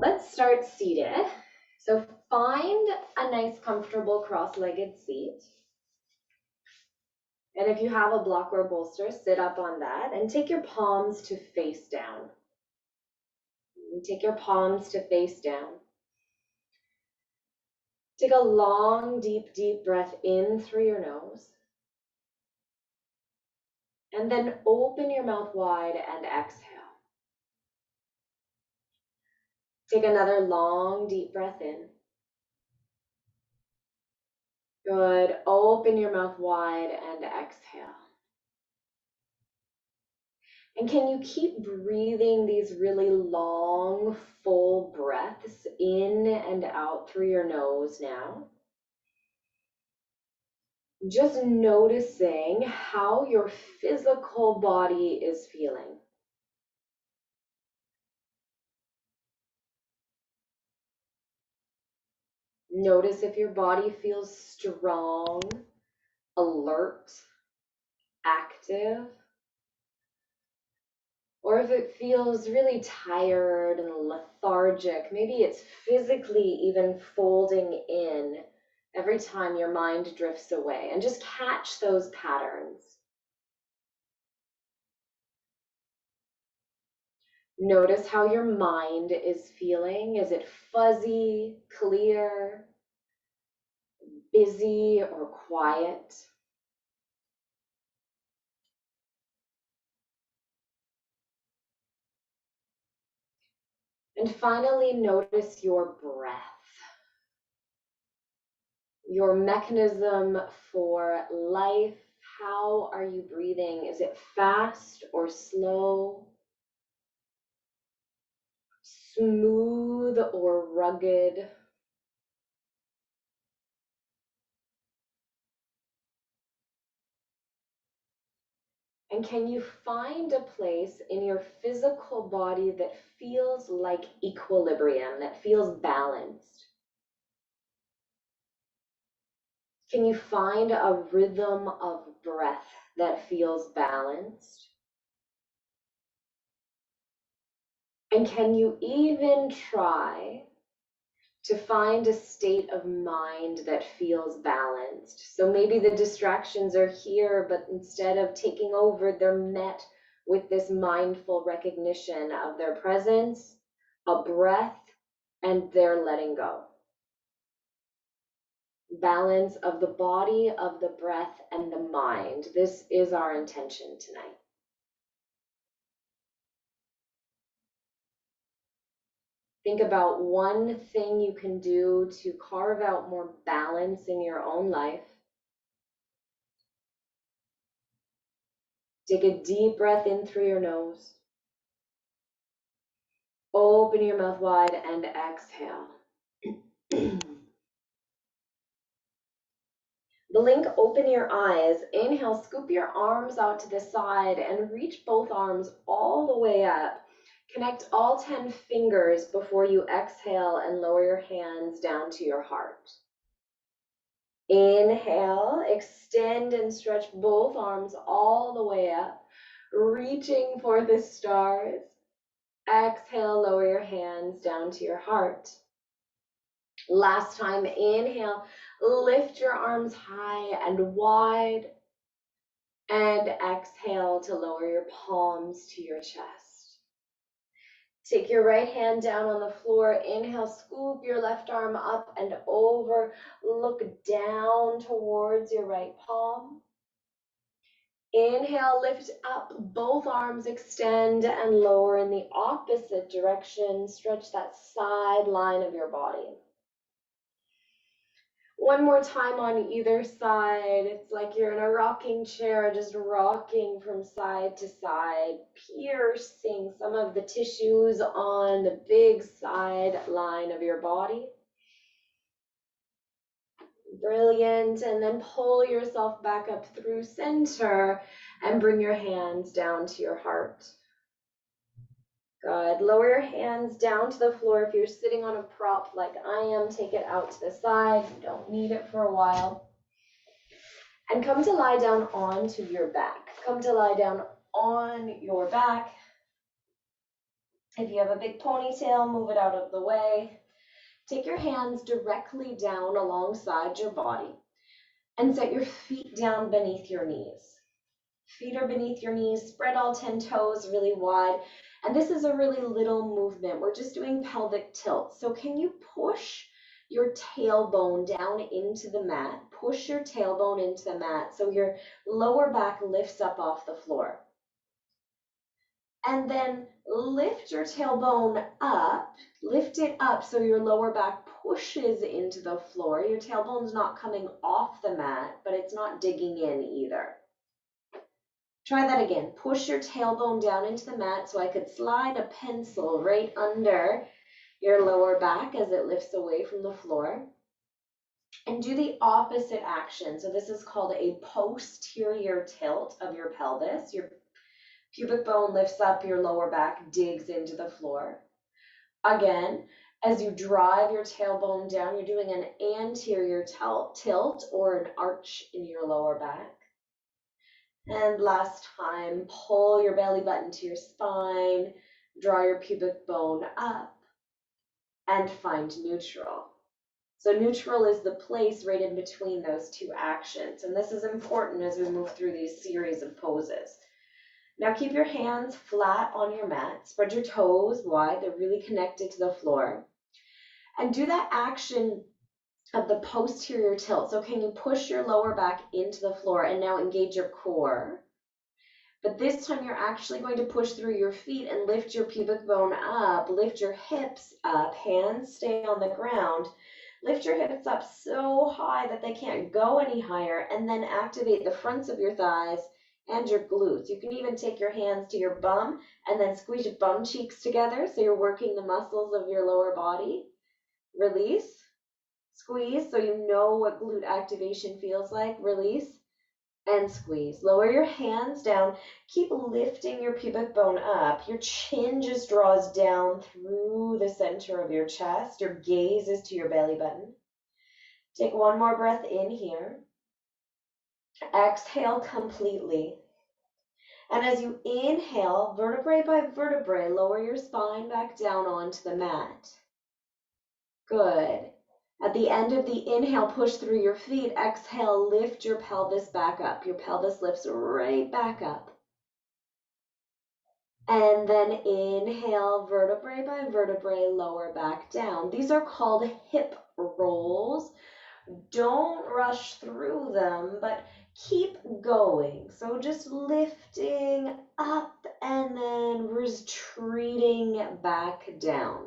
Let's start seated. So find a nice comfortable cross-legged seat. And if you have a block or bolster, sit up on that and take your palms to face down. Take your palms to face down. Take a long, deep, deep breath in through your nose. And then open your mouth wide and exhale. Take another long, deep breath in. Good. Open your mouth wide and exhale. And can you keep breathing these really long, full breaths in and out through your nose now? Just noticing how your physical body is feeling. Notice if your body feels strong, alert, active, or if it feels really tired and lethargic. Maybe it's physically even folding in every time your mind drifts away, and just catch those patterns. Notice how your mind is feeling. Is it fuzzy, clear, busy, or quiet? And finally, notice your breath, your mechanism for life. How are you breathing? Is it fast or slow? Smooth or rugged? And can you find a place in your physical body that feels like equilibrium, that feels balanced? Can you find a rhythm of breath that feels balanced? And can you even try to find a state of mind that feels balanced? So maybe the distractions are here, but instead of taking over, they're met with this mindful recognition of their presence, a breath, and their letting go. Balance of the body, of the breath, and the mind. This is our intention tonight. Think about one thing you can do to carve out more balance in your own life. Take a deep breath in through your nose. Open your mouth wide and exhale. Blink open your eyes. Inhale, scoop your arms out to the side and reach both arms all the way up. Connect all 10 fingers before you exhale and lower your hands down to your heart. Inhale, extend and stretch both arms all the way up, reaching for the stars. Exhale, lower your hands down to your heart. Last time, inhale, lift your arms high and wide. And exhale to lower your palms to your chest. Take your right hand down on the floor. Inhale, scoop your left arm up and over. Look down towards your right palm. Inhale, lift up, both arms extend and lower in the opposite direction. Stretch that side line of your body. One more time on either side. It's like you're in a rocking chair, just rocking from side to side, piercing some of the tissues on the big side line of your body. Brilliant. And then pull yourself back up through center and bring your hands down to your heart. Good. Lower your hands down to the floor. If you're sitting on a prop like I am, take it out to the side. You don't need it for a while. And come to lie down onto your back. Come to lie down on your back. If you have a big ponytail, move it out of the way. Take your hands directly down alongside your body and set your feet down beneath your knees. Feet are beneath your knees, spread all 10 toes really wide. And this is a really little movement. We're just doing pelvic tilt. So can you push your tailbone down into the mat? Push your tailbone into the mat so your lower back lifts up off the floor. And then lift your tailbone up, lift it up so your lower back pushes into the floor. Your tailbone's not coming off the mat, but it's not digging in either. Try that again. Push your tailbone down into the mat so I could slide a pencil right under your lower back as it lifts away from the floor. And do the opposite action. So this is called a posterior tilt of your pelvis. Your pubic bone lifts up, your lower back digs into the floor. Again, as you drive your tailbone down, you're doing an anterior tilt or an arch in your lower back. And last time, pull your belly button to your spine, draw your pubic bone up, and find neutral. So neutral is the place right in between those two actions. And this is important as we move through these series of poses. Now keep your hands flat on your mat. Spread your toes wide. They're really connected to the floor. And do that action of the posterior tilt. So can you push your lower back into the floor and now engage your core? But this time you're actually going to push through your feet and lift your pubic bone up, lift your hips up, hands stay on the ground. Lift your hips up so high that they can't go any higher, and then activate the fronts of your thighs and your glutes. You can even take your hands to your bum and then squeeze your bum cheeks together so you're working the muscles of your lower body. Release, squeeze so you know what glute activation feels like. Release and squeeze. Lower your hands down. Keep lifting your pubic bone up. Your chin just draws down through the center of your chest. Your gaze is to your belly button. Take one more breath in here. Exhale completely. And as you inhale, vertebrae by vertebrae, lower your spine back down onto the mat. Good. At the end of the inhale, push through your feet. Exhale, lift your pelvis back up. Your pelvis lifts right back up. And then inhale, vertebrae by vertebrae, lower back down. These are called hip rolls. Don't rush through them, but keep going. So just lifting up and then retreating back down.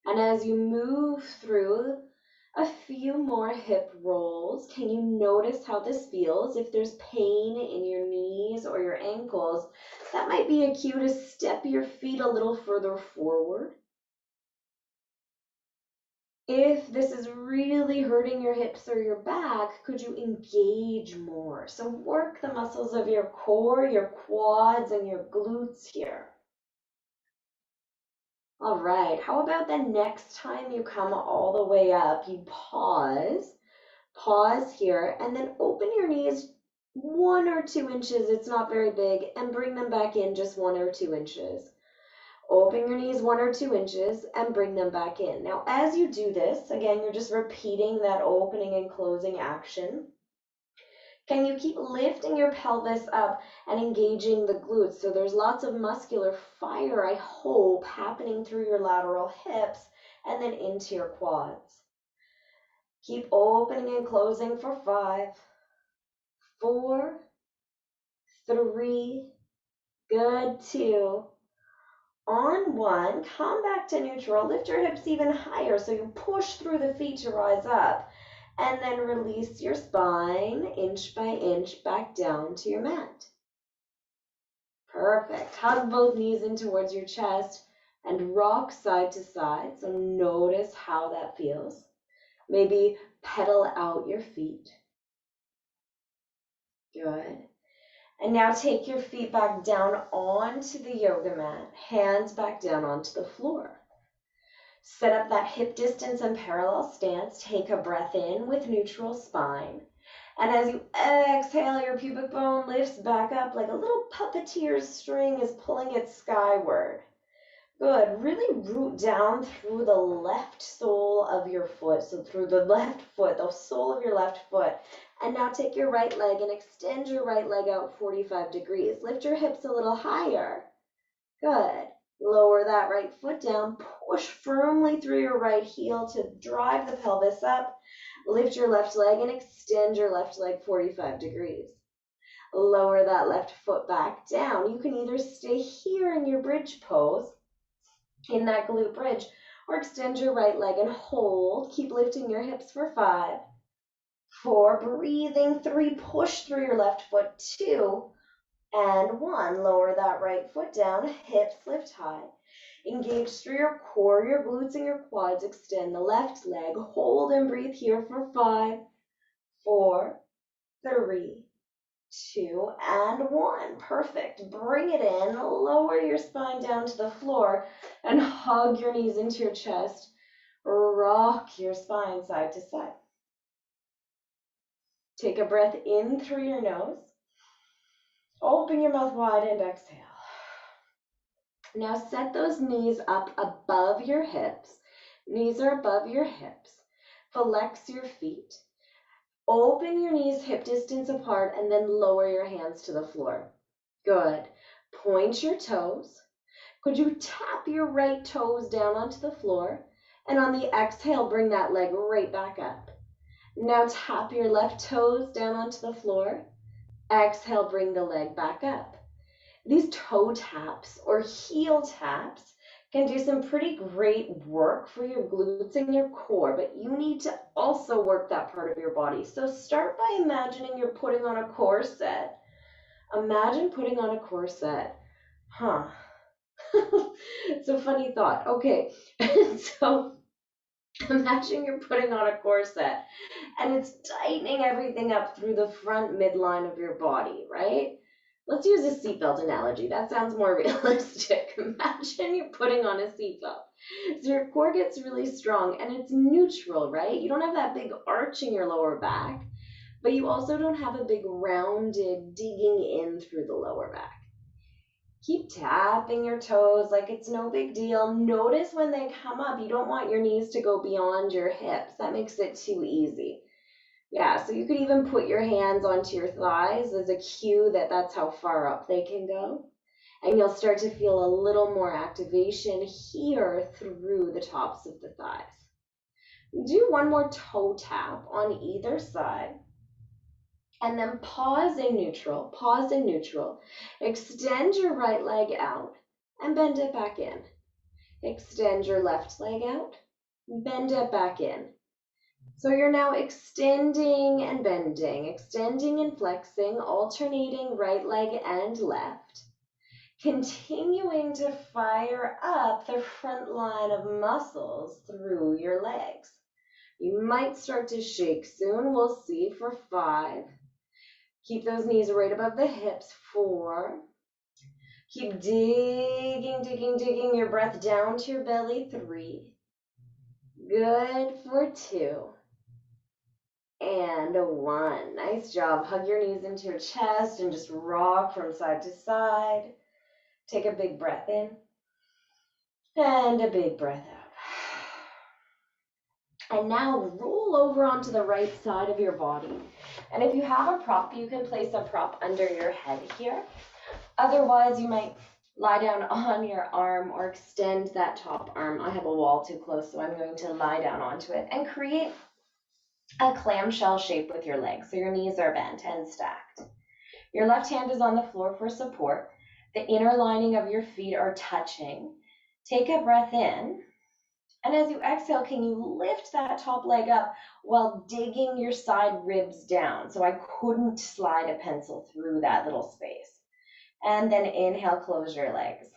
And as you move through a few more hip rolls, can you notice how this feels? If there's pain in your knees or your ankles, that might be a cue to step your feet a little further forward. If this is really hurting your hips or your back, could you engage more? So work the muscles of your core, your quads, and your glutes here. All right, how about the next time you come all the way up, you pause here, and then open your knees 1 or 2 inches, it's not very big, and bring them back in just 1 or 2 inches. Open your knees 1 or 2 inches and bring them back in. Now, as you do this, again, you're just repeating that opening and closing action. Can you keep lifting your pelvis up and engaging the glutes? So there's lots of muscular fire, I hope, happening through your lateral hips and then into your quads. Keep opening and closing for 5, 4, 3, good, 2. On 1, come back to neutral. Lift your hips even higher so you push through the feet to rise up. And then release your spine inch by inch back down to your mat. Perfect. Hug both knees in towards your chest and rock side to side. So notice how that feels. Maybe pedal out your feet. Good. And now take your feet back down onto the yoga mat, hands back down onto the floor. Set up that hip distance and parallel stance. Take a breath in with neutral spine. And as you exhale, your pubic bone lifts back up like a little puppeteer's string is pulling it skyward. Good. Really root down through the left sole of your foot. So through the left foot, the sole of your left foot. And now take your right leg and extend your right leg out 45 degrees. Lift your hips a little higher. Good. Lower that right foot down. Push firmly through your right heel to drive the pelvis up. Lift your left leg and extend your left leg 45 degrees. Lower that left foot back down. You can either stay here in your bridge pose, in that glute bridge, or extend your right leg and hold. Keep lifting your hips for 5, 4, breathing, 3, push through your left foot, 2, and 1. Lower that right foot down, hips lift high. Engage through your core, your glutes, and your quads. Extend the left leg. Hold and breathe here for 5, 4, 3, 2, and 1. Perfect. Bring it in. Lower your spine down to the floor and hug your knees into your chest. Rock your spine side to side. Take a breath in through your nose. Open your mouth wide and exhale. Now set those knees up above your hips. Knees are above your hips. Flex your feet. Open your knees hip distance apart and then lower your hands to the floor. Good. Point your toes. Could you tap your right toes down onto the floor? And on the exhale, bring that leg right back up. Now tap your left toes down onto the floor. Exhale, bring the leg back up. These toe taps or heel taps can do some pretty great work for your glutes and your core, but you need to also work that part of your body. So start by imagining you're putting on a corset. Imagine putting on a corset. Huh. It's a funny thought. Okay, so imagine you're putting on a corset and it's tightening everything up through the front midline of your body, right? Let's use a seatbelt analogy. That sounds more realistic. Imagine you're putting on a seatbelt. So your core gets really strong and it's neutral, right? You don't have that big arch in your lower back, but you also don't have a big rounded digging in through the lower back. Keep tapping your toes like it's no big deal. Notice when they come up, you don't want your knees to go beyond your hips. That makes it too easy. Yeah, so you could even put your hands onto your thighs as a cue that that's how far up they can go. And you'll start to feel a little more activation here through the tops of the thighs. Do one more toe tap on either side. And then pause in neutral, pause in neutral. Extend your right leg out and bend it back in. Extend your left leg out, bend it back in. So you're now extending and bending, extending and flexing, alternating right leg and left. Continuing to fire up the front line of muscles through your legs. You might start to shake soon. We'll see for 5. Keep those knees right above the hips. 4. Keep digging, digging, digging your breath down to your belly. 3. Good for 2. And 1. Nice job. Hug your knees into your chest and just rock from side to side. Take a big breath in and a big breath out. And now roll over onto the right side of your body. And if you have a prop, you can place a prop under your head here. Otherwise, you might lie down on your arm or extend that top arm. I have a wall too close, so I'm going to lie down onto it and create a clamshell shape with your legs. So your knees are bent and stacked. Your left hand is on the floor for support. The inner lining of your feet are touching. Take a breath in. And as you exhale, can you lift that top leg up while digging your side ribs down? So I couldn't slide a pencil through that little space. And then inhale, close your legs.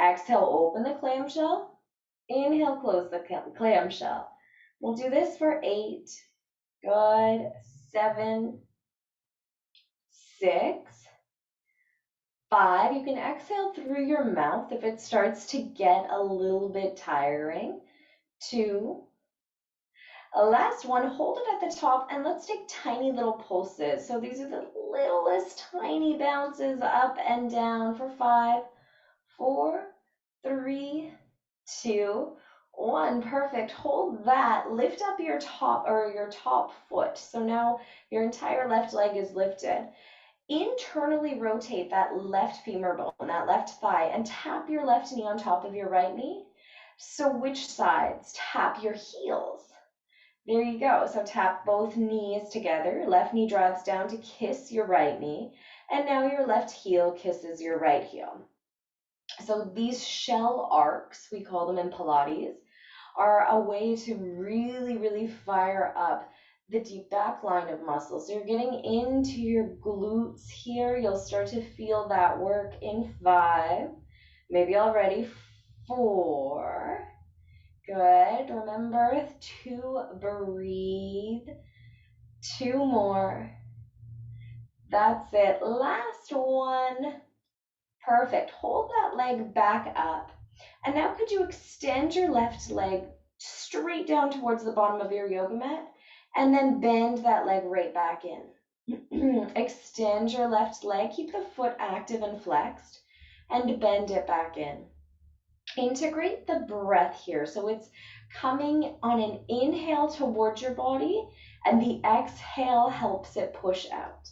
Exhale, open the clamshell. Inhale, close the clamshell. We'll do this for 8. Good. 7, 6, 5. You can exhale through your mouth if it starts to get a little bit tiring. 2. Last one, hold it at the top and let's take tiny little pulses. So these are the littlest tiny bounces up and down for 5, 4, 3, 2, 1. Perfect. Hold that. Lift up your top foot. So now your entire left leg is lifted. Internally rotate that left femur bone, that left thigh, and tap your left knee on top of your right knee. So which sides? Tap your heels. There you go. So tap both knees together. Left knee drives down to kiss your right knee. And now your left heel kisses your right heel. So these shell arcs, we call them in Pilates, are a way to really, really fire up the deep back line of muscles. So you're getting into your glutes here. You'll start to feel that work in 5, maybe already 4. Good. Remember to breathe. 2 more. That's it. Last one. Perfect. Hold that leg back up. And now could you extend your left leg straight down towards the bottom of your yoga mat and then bend that leg right back in. Extend your left leg, keep the foot active and flexed, and bend it back in. Integrate the breath here. So it's coming on an inhale towards your body, and the exhale helps it push out.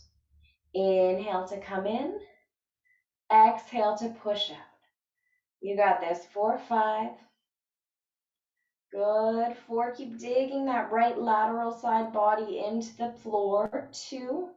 Inhale to come in, exhale to push out. You got this. 4, 5. Good. 4, keep digging that right lateral side body into the floor. 2.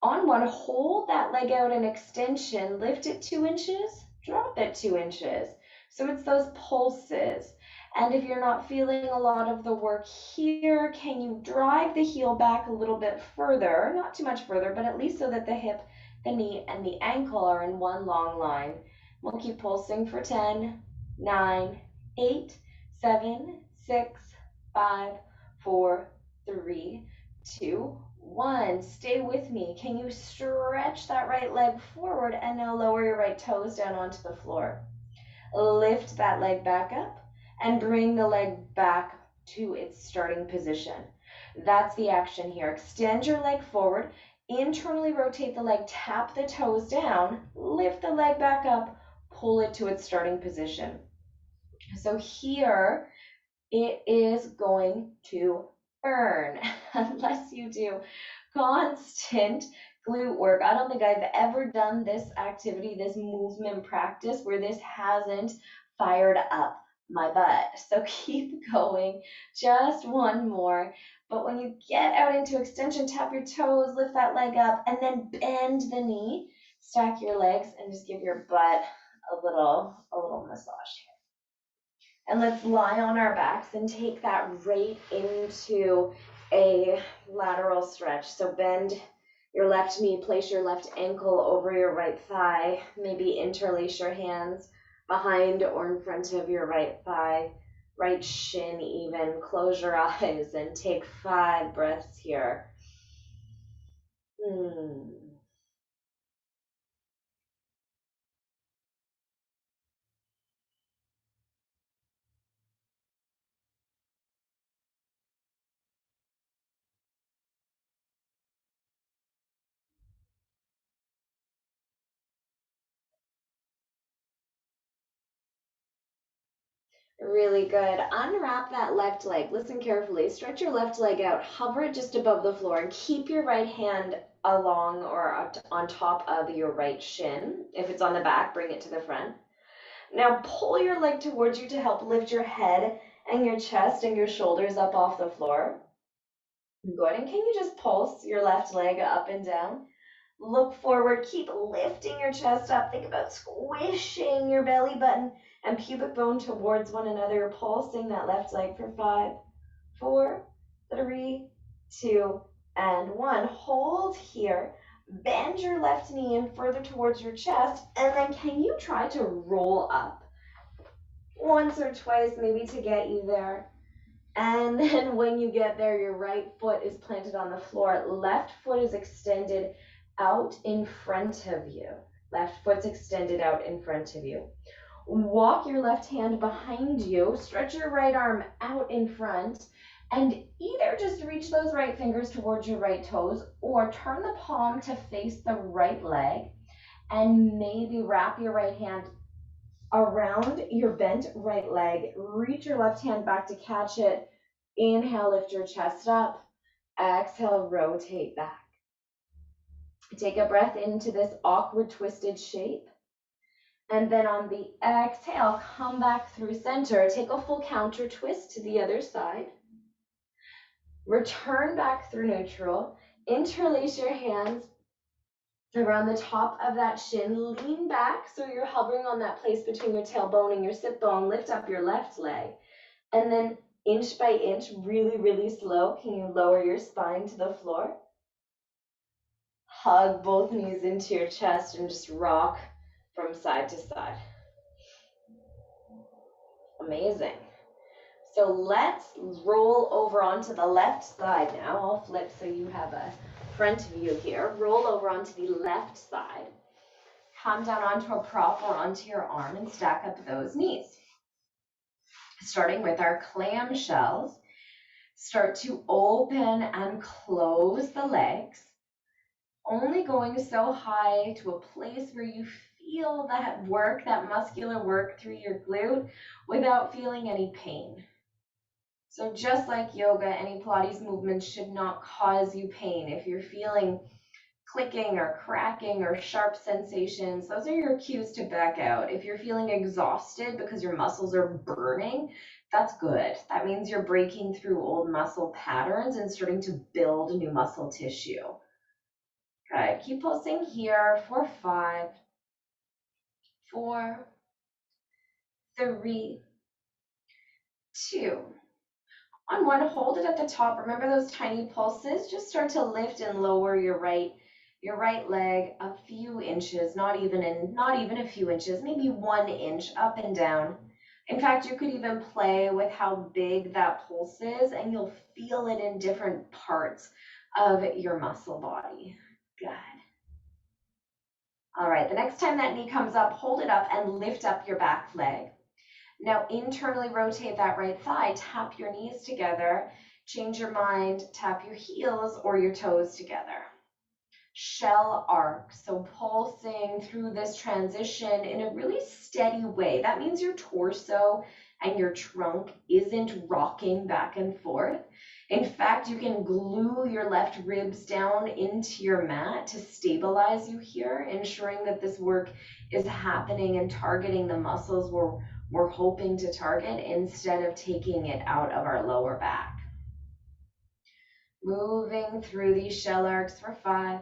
On 1, hold that leg out in extension. Lift it 2 inches, drop it 2 inches. So it's those pulses. And if you're not feeling a lot of the work here, can you drive the heel back a little bit further? Not too much further, but at least so that the hip, the knee, and the ankle are in one long line. We'll keep pulsing for 10, 9, 8, 7, 6, 5, 4, 3, 2, 1. Stay with me. Can you stretch that right leg forward and now lower your right toes down onto the floor? Lift that leg back up and bring the leg back to its starting position. That's the action here. Extend your leg forward, internally rotate the leg, tap the toes down, lift the leg back up, pull it to its starting position. So here it is going to burn unless you do constant glute work. I don't think I've ever done this activity, this movement practice where this hasn't fired up my butt. So keep going, just 1 more. But when you get out into extension, tap your toes, lift that leg up, and then bend the knee, stack your legs, and just give your butt a little massage here. And let's lie on our backs and take that right into a lateral stretch. So bend your left knee, place your left ankle over your right thigh, maybe interlace your hands behind or in front of your right thigh, right shin even. Close your eyes and take 5 breaths here. Really good. Unwrap that left leg. Listen carefully. Stretch your left leg out. Hover it just above the floor and keep your right hand along or on top of your right shin. If it's on the back, bring it to the front. Now pull your leg towards you to help lift your head and your chest and your shoulders up off the floor. Good. And can you just pulse your left leg up and down? Look forward, keep lifting your chest up. Think about squishing your belly button and pubic bone towards one another, pulsing that left leg for 5, 4, 3, 2, and 1. Hold here. Bend your left knee in further towards your chest, and then can you try to roll up? Once or twice, maybe to get you there. And then when you get there, your right foot is planted on the floor. Left foot is extended out in front of you. Left foot's extended out in front of you. Walk your left hand behind you. Stretch your right arm out in front. And either just reach those right fingers towards your right toes or turn the palm to face the right leg. And maybe wrap your right hand around your bent right leg. Reach your left hand back to catch it. Inhale, lift your chest up. Exhale, rotate back. Take a breath into this awkward twisted shape. And then on the exhale, come back through center. Take a full counter twist to the other side. Return back through neutral. Interlace your hands around the top of that shin. Lean back so you're hovering on that place between your tailbone and your sit bone. Lift up your left leg. And then inch by inch, really, really slow, can you lower your spine to the floor? Hug both knees into your chest and just rock from side to side. Amazing. So let's roll over onto the left side now. I'll flip so you have a front view here. Roll over onto the left side. Come down onto a prop or onto your arm and stack up those knees. Starting with our clamshells, start to open and close the legs, only going so high to a place where you feel that work, that muscular work through your glute without feeling any pain. So just like yoga, any Pilates movement should not cause you pain. If you're feeling clicking or cracking or sharp sensations, those are your cues to back out. If you're feeling exhausted because your muscles are burning, that's good. That means you're breaking through old muscle patterns and starting to build new muscle tissue. Good. Keep pulsing here for 5, 4, 3, 2. On 1, hold it at the top. Remember those tiny pulses. Just start to lift and lower your right leg a few inches, not even a few inches, maybe 1 inch up and down. In fact, you could even play with how big that pulse is, and you'll feel it in different parts of your muscle body. Good. All right, the next time that knee comes up, hold it up and lift up your back leg. Now internally rotate that right thigh, tap your knees together, change your mind, tap your heels or your toes together. Shell arc, so pulsing through this transition in a really steady way. That means your torso and your trunk isn't rocking back and forth. In fact, you can glue your left ribs down into your mat to stabilize you here, ensuring that this work is happening and targeting the muscles we're hoping to target instead of taking it out of our lower back. Moving through these shell arcs for 5.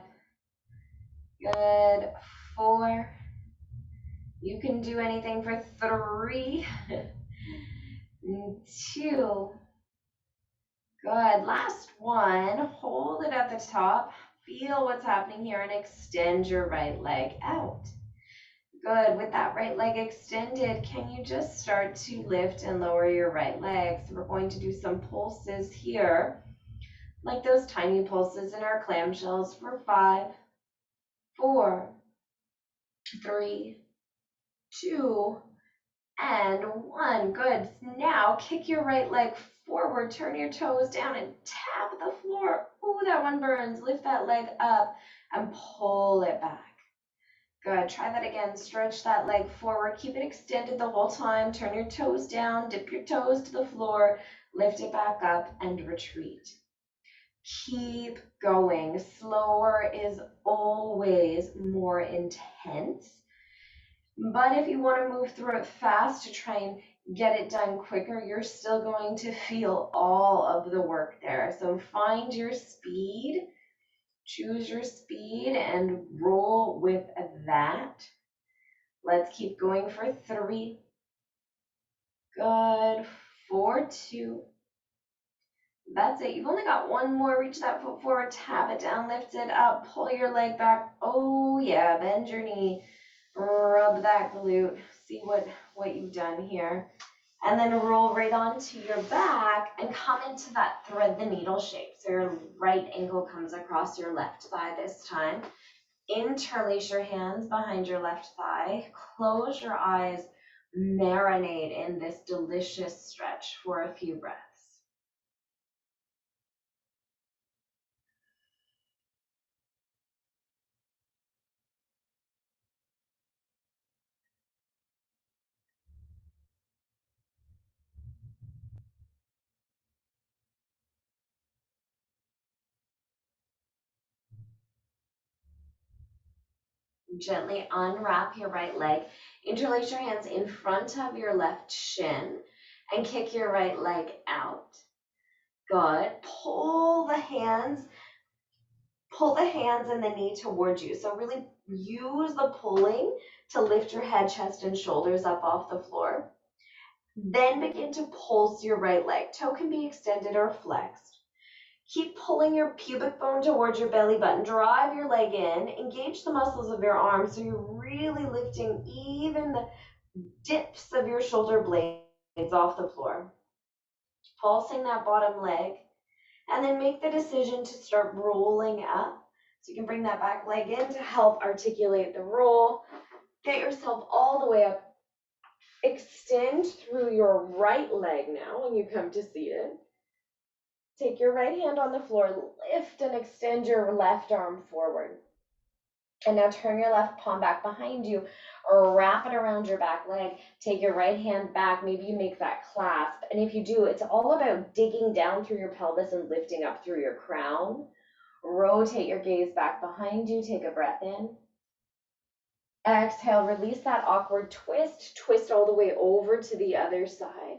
Good. 4. You can do anything for 3. 2. Good. Last one. Hold it at the top. Feel what's happening here and extend your right leg out. Good. With that right leg extended, can you just start to lift and lower your right leg? So we're going to do some pulses here, like those tiny pulses in our clamshells for 5, 4, 3, 2, and 1. Good. Now kick your right leg forward, turn your toes down and tap the floor. Ooh, that one burns. Lift that leg up and pull it back. Good. Try that again. Stretch that leg forward. Keep it extended the whole time. Turn your toes down, dip your toes to the floor, lift it back up and retreat. Keep going. Slower is always more intense. But if you want to move through it fast to try and get it done quicker, you're still going to feel all of the work there. So find your speed, choose your speed, and roll with that. Let's keep going for 3. Good. 4, 2. That's it. You've only got 1 more. Reach that foot forward, tap it down, lift it up, pull your leg back. Oh yeah, bend your knee, rub that glute. See what you've done here. And then roll right onto your back and come into that thread the needle shape. So your right ankle comes across your left thigh this time. Interlace your hands behind your left thigh. Close your eyes. Marinate in this delicious stretch for a few breaths. Gently unwrap your right leg. Interlace your hands in front of your left shin and kick your right leg out. Good. Pull the hands and the knee towards you. So really use the pulling to lift your head, chest, and shoulders up off the floor. Then begin to pulse your right leg. Toe can be extended or flexed. Keep pulling your pubic bone towards your belly button. Drive your leg in. Engage the muscles of your arms so you're really lifting even the dips of your shoulder blades off the floor. Pulsing that bottom leg. And then make the decision to start rolling up. So you can bring that back leg in to help articulate the roll. Get yourself all the way up. Extend through your right leg now when you come to seated. Take your right hand on the floor, lift and extend your left arm forward. And now turn your left palm back behind you or wrap it around your back leg. Take your right hand back. Maybe you make that clasp. And if you do, it's all about digging down through your pelvis and lifting up through your crown. Rotate your gaze back behind you. Take a breath in. Exhale, release that awkward twist. Twist all the way over to the other side.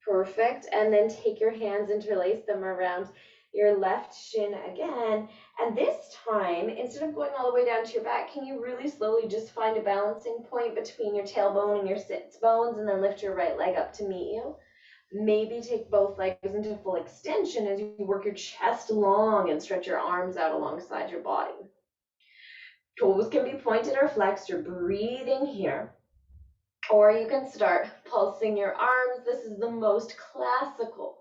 Perfect. And then take your hands, interlace them around your left shin again. And this time, instead of going all the way down to your back, can you really slowly just find a balancing point between your tailbone and your sits bones and then lift your right leg up to meet you? Maybe take both legs into full extension as you work your chest long and stretch your arms out alongside your body. Toes can be pointed or flexed. You're breathing here. Or you can start pulsing your arms. This is the most classical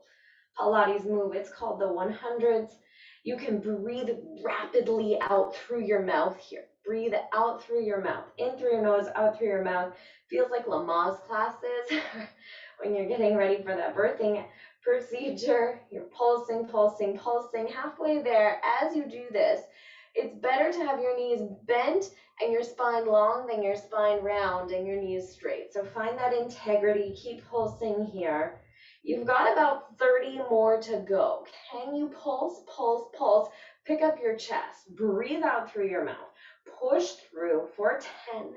Pilates move. It's called the 100s. You can breathe rapidly out through your mouth here. Breathe out through your mouth, in through your nose, out through your mouth. Feels like Lamaze classes when you're getting ready for that birthing procedure. You're pulsing, pulsing, pulsing. Halfway there, as you do this, it's better to have your knees bent and your spine long than your spine round and your knees straight. So find that integrity. Keep pulsing here. You've got about 30 more to go. Can you pulse, pulse, pulse? Pick up your chest. Breathe out through your mouth. Push through for 10,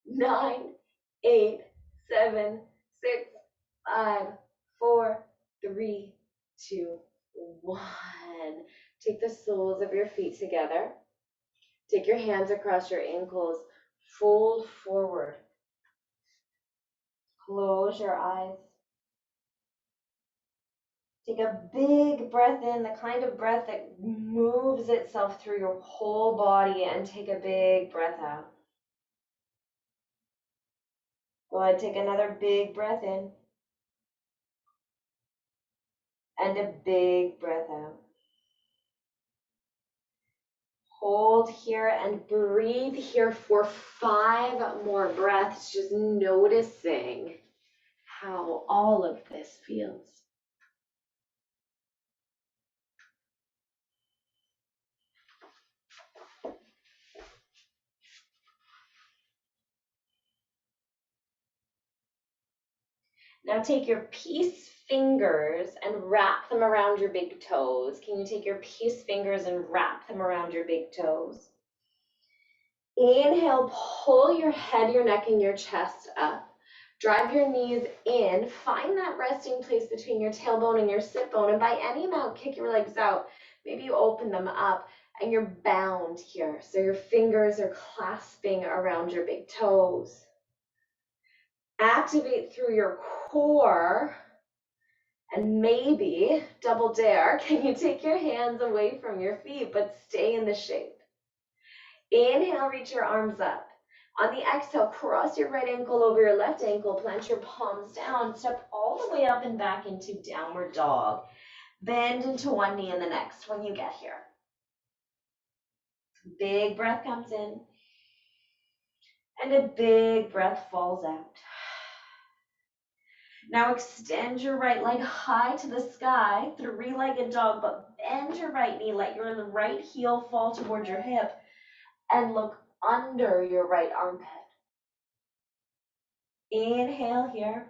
9, 8, 7, 6, 5, 4, 3, 2, 1. Take the soles of your feet together. Take your hands across your ankles. Fold forward. Close your eyes. Take a big breath in, the kind of breath that moves itself through your whole body, and take a big breath out. Go ahead, take another big breath in. And a big breath out. Hold here and breathe here for 5 more breaths, just noticing how all of this feels. Now take your peace fingers and wrap them around your big toes. Can you take your peace fingers and wrap them around your big toes? Inhale, pull your head, your neck, and your chest up. Drive your knees in. Find that resting place between your tailbone and your sit bone. And by any amount, kick your legs out. Maybe you open them up and you're bound here. So your fingers are clasping around your big toes. Activate through your core. And maybe, double dare, can you take your hands away from your feet but stay in the shape? Inhale, reach your arms up. On the exhale, cross your right ankle over your left ankle, plant your palms down, step all the way up and back into downward dog. Bend into one knee and the next when you get here. Big breath comes in, and a big breath falls out. Now extend your right leg high to the sky, three-legged dog, but bend your right knee, let your right heel fall towards your hip, and look under your right armpit. Inhale here.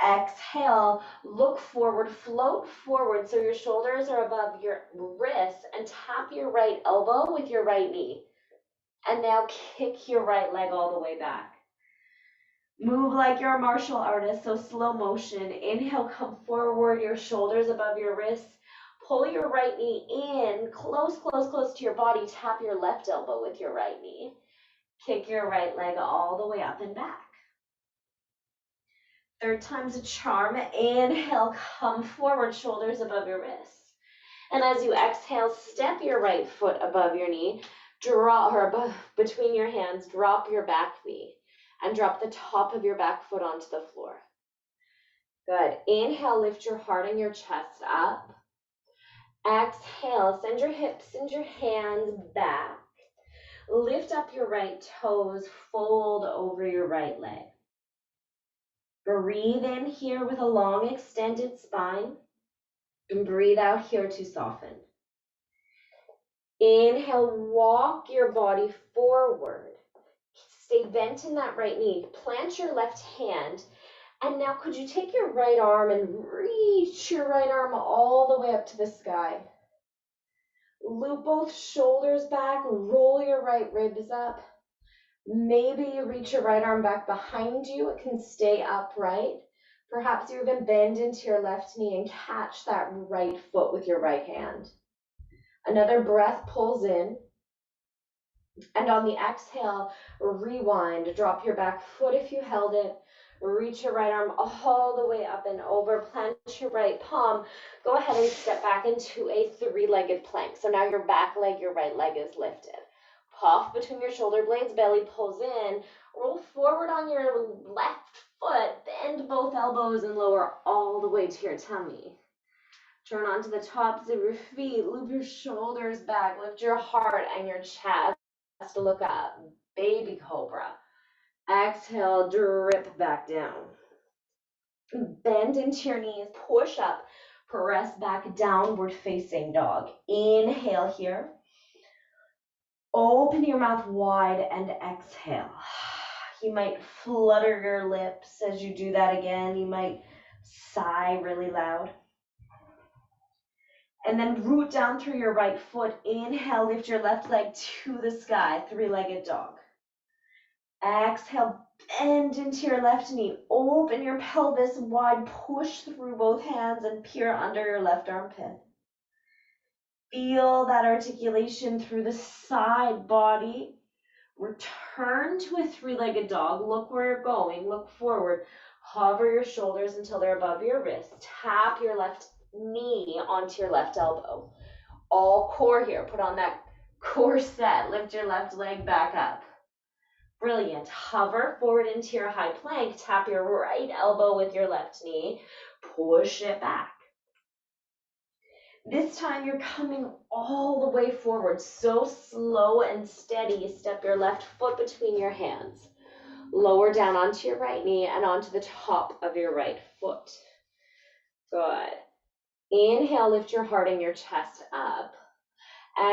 Exhale, look forward, float forward so your shoulders are above your wrists, and tap your right elbow with your right knee. And now kick your right leg all the way back. Move like you're a martial artist, so slow motion. Inhale, come forward, your shoulders above your wrists. Pull your right knee in, close, close, close to your body. Tap your left elbow with your right knee. Kick your right leg all the way up and back. Third time's a charm. Inhale, come forward, shoulders above your wrists. And as you exhale, step your right foot above your knee, draw or above between your hands, drop your back knee, and drop the top of your back foot onto the floor. Good. Inhale, lift your heart and your chest up. Exhale, send your hips and your hands back. Lift up your right toes, fold over your right leg. Breathe in here with a long extended spine, and breathe out here to soften. Inhale, walk your body forward. Stay bent in that right knee. Plant your left hand. And now could you take your right arm and reach your right arm all the way up to the sky? Loop both shoulders back, roll your right ribs up. Maybe you reach your right arm back behind you. It can stay upright. Perhaps you even bend into your left knee and catch that right foot with your right hand. Another breath pulls in. And on the exhale, rewind. Drop your back foot if you held it. Reach your right arm all the way up and over. Plant your right palm. Go ahead and step back into a three-legged plank. So now your back leg, your right leg is lifted. Puff between your shoulder blades, belly pulls in. Roll forward on your left foot. Bend both elbows and lower all the way to your tummy. Turn onto the tops of your feet. Loop your shoulders back. Lift your heart and your chest. Look up. Baby cobra. Exhale, drip back down. Bend into your knees. Push up. Press back, downward facing dog. Inhale here. Open your mouth wide and exhale. You might flutter your lips as you do that again. You might sigh really loud. And then root down through your right foot. Inhale, lift your left leg to the sky, three-legged dog. Exhale, bend into your left knee. Open your pelvis wide, push through both hands and peer under your left armpit. Feel that articulation through the side body. Return to a three-legged dog. Look where you're going. Look forward. Hover your shoulders until they're above your wrist. Tap your left knee onto your left elbow. All core here. Put on that core set. Lift your left leg back up. Brilliant. Hover forward into your high plank. Tap your right elbow with your left knee. Push it back. This time you're coming all the way forward, so slow and steady. Step your left foot between your hands. Lower down onto your right knee and onto the top of your right foot. Good. Inhale, lift your heart and your chest up.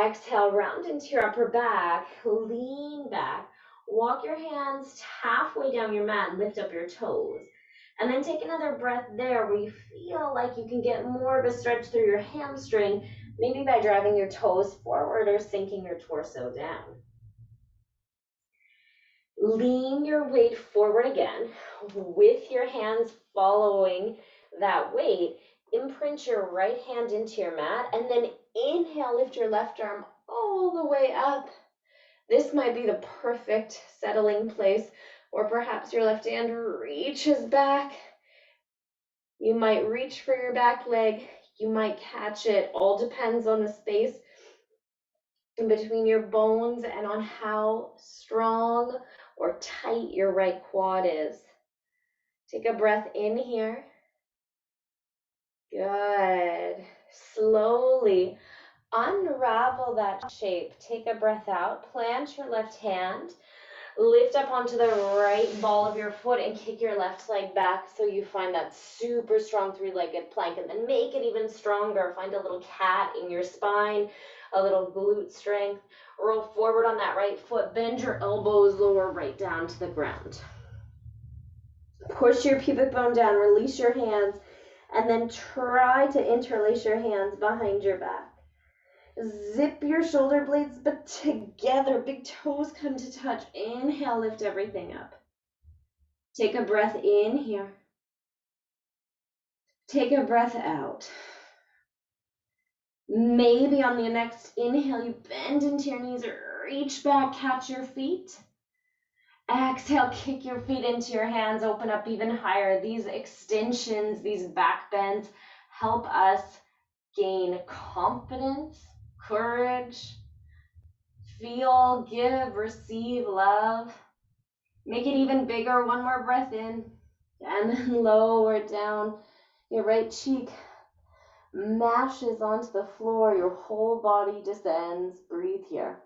Exhale, round into your upper back. Lean back. Walk your hands halfway down your mat and lift up your toes. And then take another breath there where you feel like you can get more of a stretch through your hamstring, maybe by driving your toes forward or sinking your torso down. Lean your weight forward again with your hands following that weight. Imprint your right hand into your mat and then inhale, lift your left arm all the way up. This might be the perfect settling place, or perhaps your left hand reaches back. You might reach for your back leg. You might catch it. All depends on the space in between your bones and on how strong or tight your right quad is. Take a breath in here. Good. Slowly unravel that shape. Take a breath out. Plant your left hand. Lift up onto the right ball of your foot and kick your left leg back so you find that super strong three-legged plank. And then make it even stronger. Find a little cat in your spine, a little glute strength. Roll forward on that right foot. Bend your elbows, lower right down to the ground. push your pubic bone down, release your hands, and then try to interlace your hands behind your back. Zip your shoulder blades, but together, big toes come to touch. Inhale, lift everything up. Take a breath in here. Take a breath out. Maybe on the next inhale, you bend into your knees or reach back, catch your feet. Exhale, kick your feet into your hands, open up even higher. These extensions, these back bends help us gain confidence, courage, feel, give, receive love. Make it even bigger. One more breath in, and then lower down. Your right cheek mashes onto the floor. Your whole body descends. Breathe here.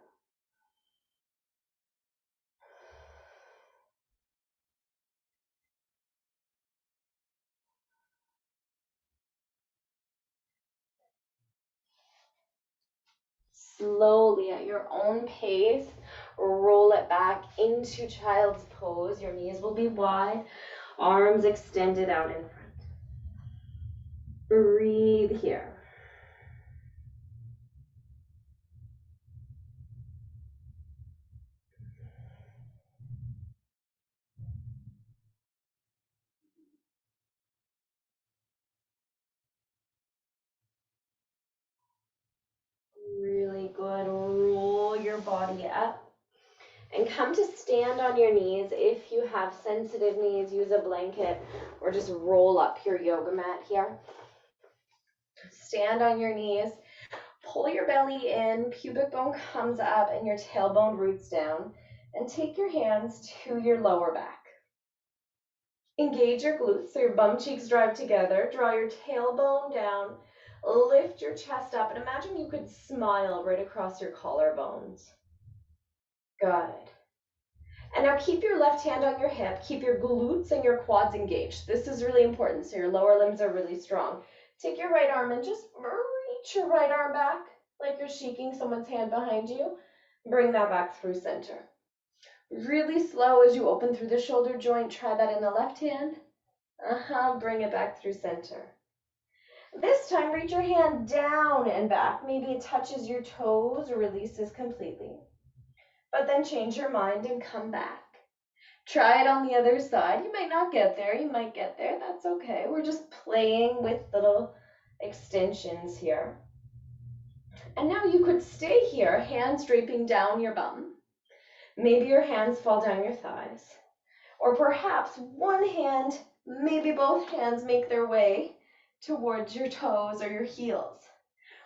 Slowly, at your own pace, roll it back into child's pose. Your knees will be wide, arms extended out in front. Breathe here. Really good. Roll your body up. And come to stand on your knees. If you have sensitive knees, use a blanket or just roll up your yoga mat here. Stand on your knees. Pull your belly in, pubic bone comes up, and your tailbone roots down. And take your hands to your lower back. Engage your glutes so your bum cheeks drive together. Draw your tailbone down. Lift your chest up, and imagine you could smile right across your collarbones. Good. And now keep your left hand on your hip. Keep your glutes and your quads engaged. This is really important, so your lower limbs are really strong. Take your right arm and just reach your right arm back like you're shaking someone's hand behind you. Bring that back through center. Really slow as you open through the shoulder joint. Try that in the left hand. Bring it back through center. This time, reach your hand down and back. Maybe it touches your toes or releases completely. But then change your mind and come back. Try it on the other side. You might not get there. You might get there. That's okay. We're just playing with little extensions here. And now you could stay here, hands draping down your bum. Maybe your hands fall down your thighs. Or perhaps one hand, maybe both hands make their way towards your toes or your heels.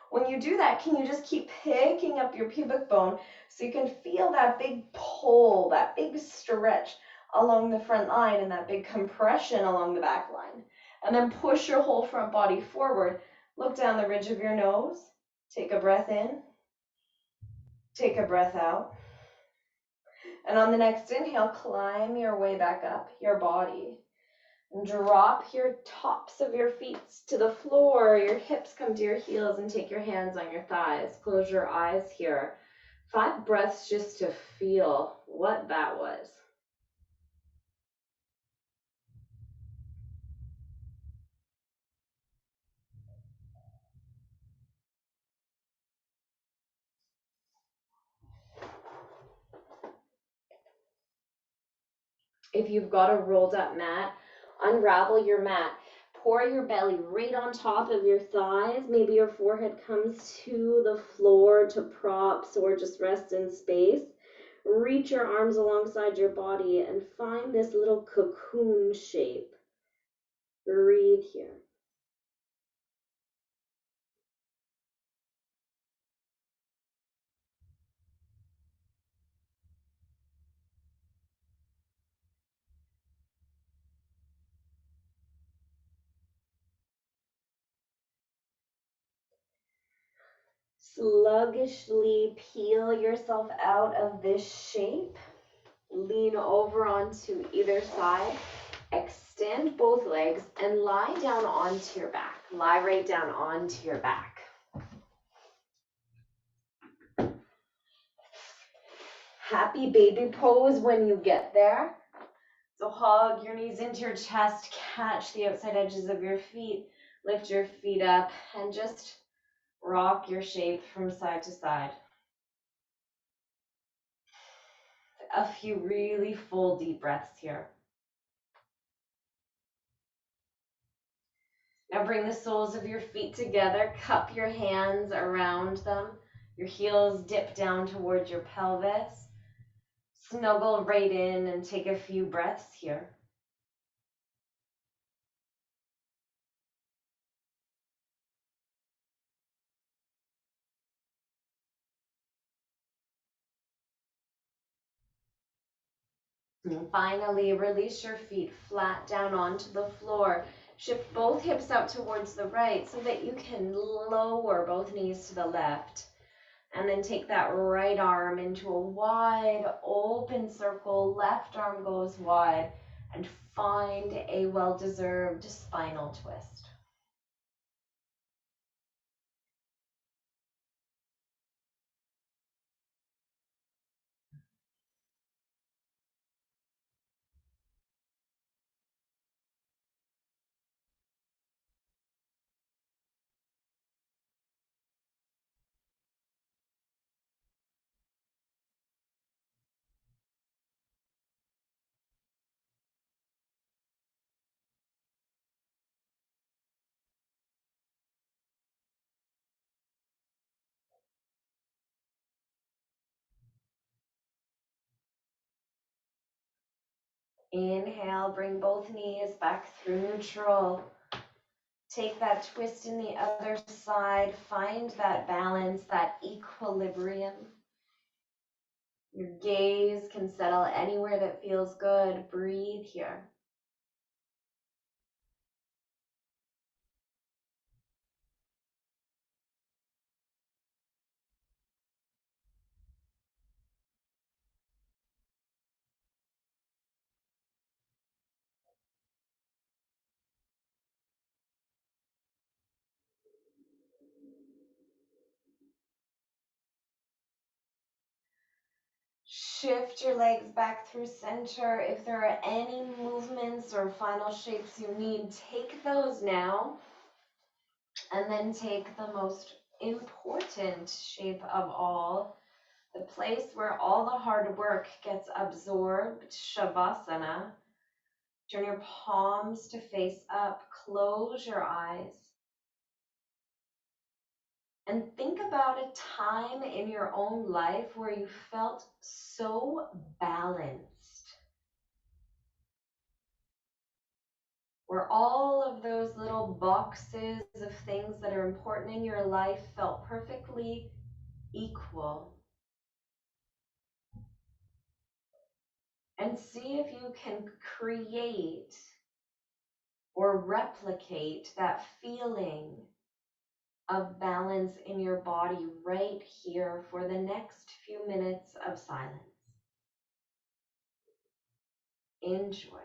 When you do that, can you just keep picking up your pubic bone so you can feel that big pull, that big stretch along the front line and that big compression along the back line. And then push your whole front body forward. Look down the ridge of your nose. Take a breath in. Take a breath out. And on the next inhale, climb your way back up your body. Drop your tops of your feet to the floor. Your hips come to your heels and take your hands on your thighs. Close your eyes here. 5 breaths just to feel what that was. If you've got a rolled up mat, unravel your mat. Pour your belly right on top of your thighs. Maybe your forehead comes to the floor to props or just rest in space. Reach your arms alongside your body and find this little cocoon shape. Breathe here. Sluggishly peel yourself out of this shape. Lean over onto either side. Extend both legs and lie down onto your back. Lie right down onto your back. Happy baby pose when you get there. So hug your knees into your chest, catch the outside edges of your feet, lift your feet up, and just rock your shape from side to side. A few really full deep breaths here. Now bring the soles of your feet together, cup your hands around them, your heels dip down towards your pelvis. Snuggle right in and take a few breaths here. And finally, release your feet flat down onto the floor. Shift both hips out towards the right so that you can lower both knees to the left. And then take that right arm into a wide open circle. Left arm goes wide. And find a well-deserved spinal twist. Inhale, bring both knees back through neutral. Take that twist in the other side. Find that balance, that equilibrium. Your gaze can settle anywhere that feels good. Breathe here. Shift your legs back through center. If there are any movements or final shapes you need, take those now. And then take the most important shape of all, the place where all the hard work gets absorbed, Shavasana. Turn your palms to face up, close your eyes, and think about a time in your own life where you felt so balanced, where all of those little boxes of things that are important in your life felt perfectly equal. And see if you can create or replicate that feeling of balance in your body right here for the next few minutes of silence. Enjoy.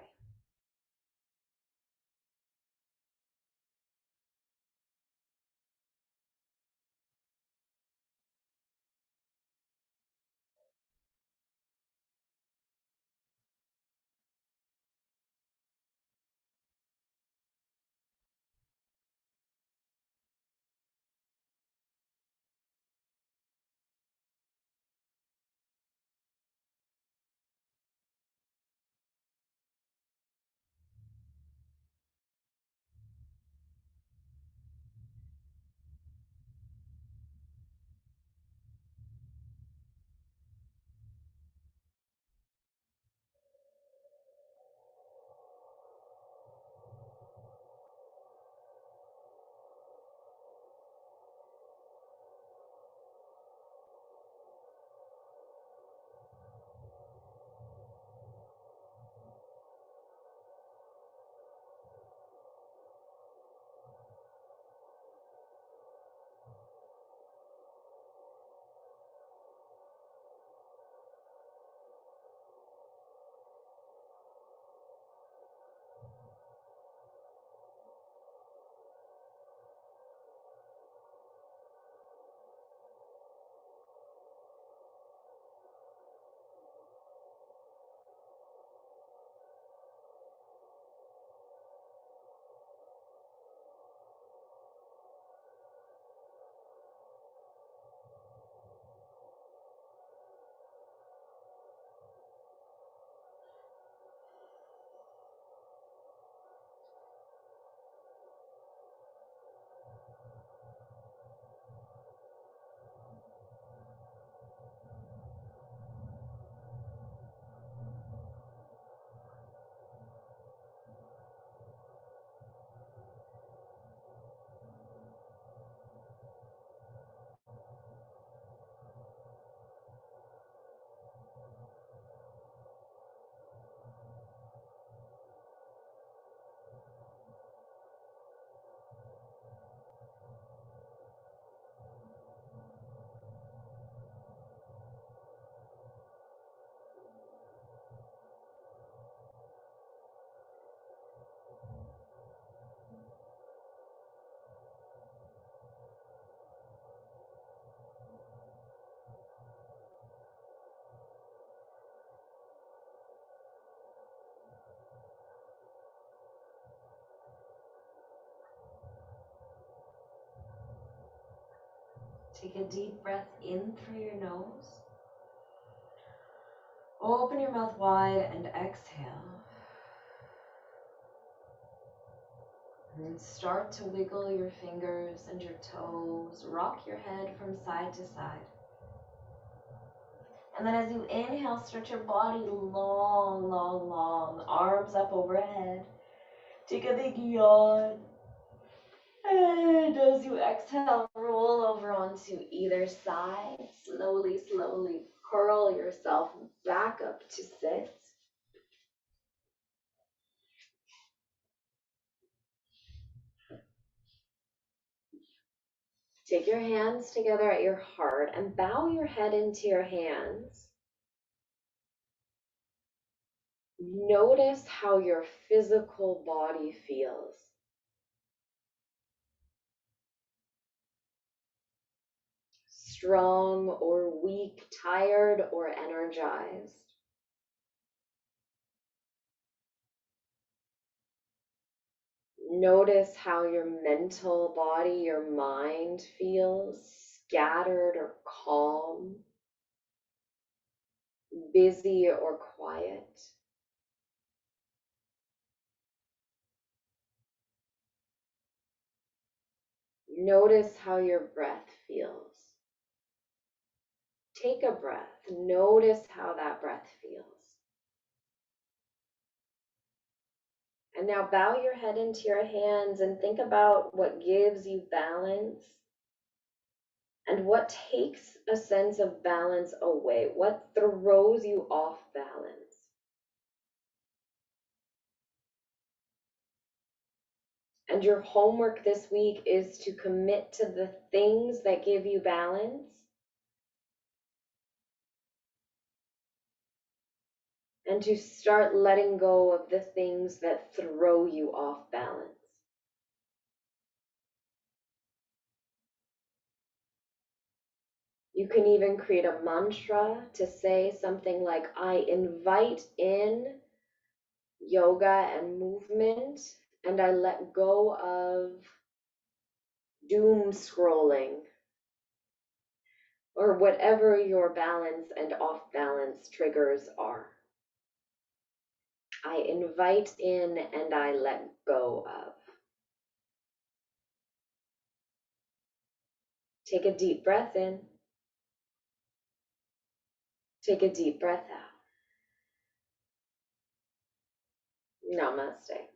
Take a deep breath in through your nose. Open your mouth wide and exhale. And start to wiggle your fingers and your toes. Rock your head from side to side. And then as you inhale, stretch your body long, long, long. Arms up overhead. Take a big yawn. And as you exhale, roll over onto either side. Slowly, slowly curl yourself back up to sit. Take your hands together at your heart and bow your head into your hands. Notice how your physical body feels. Strong or weak, tired or energized. Notice how your mental body, your mind feels, scattered or calm, busy or quiet. Notice how your breath feels. Take a breath. Notice how that breath feels. And now bow your head into your hands and think about what gives you balance and what takes a sense of balance away, what throws you off balance. And your homework this week is to commit to the things that give you balance and to start letting go of the things that throw you off balance. You can even create a mantra to say something like, I invite in yoga and movement, and I let go of doom scrolling, or whatever your balance and off balance triggers are. I invite in and I let go of. Take a deep breath in. Take a deep breath out. Namaste.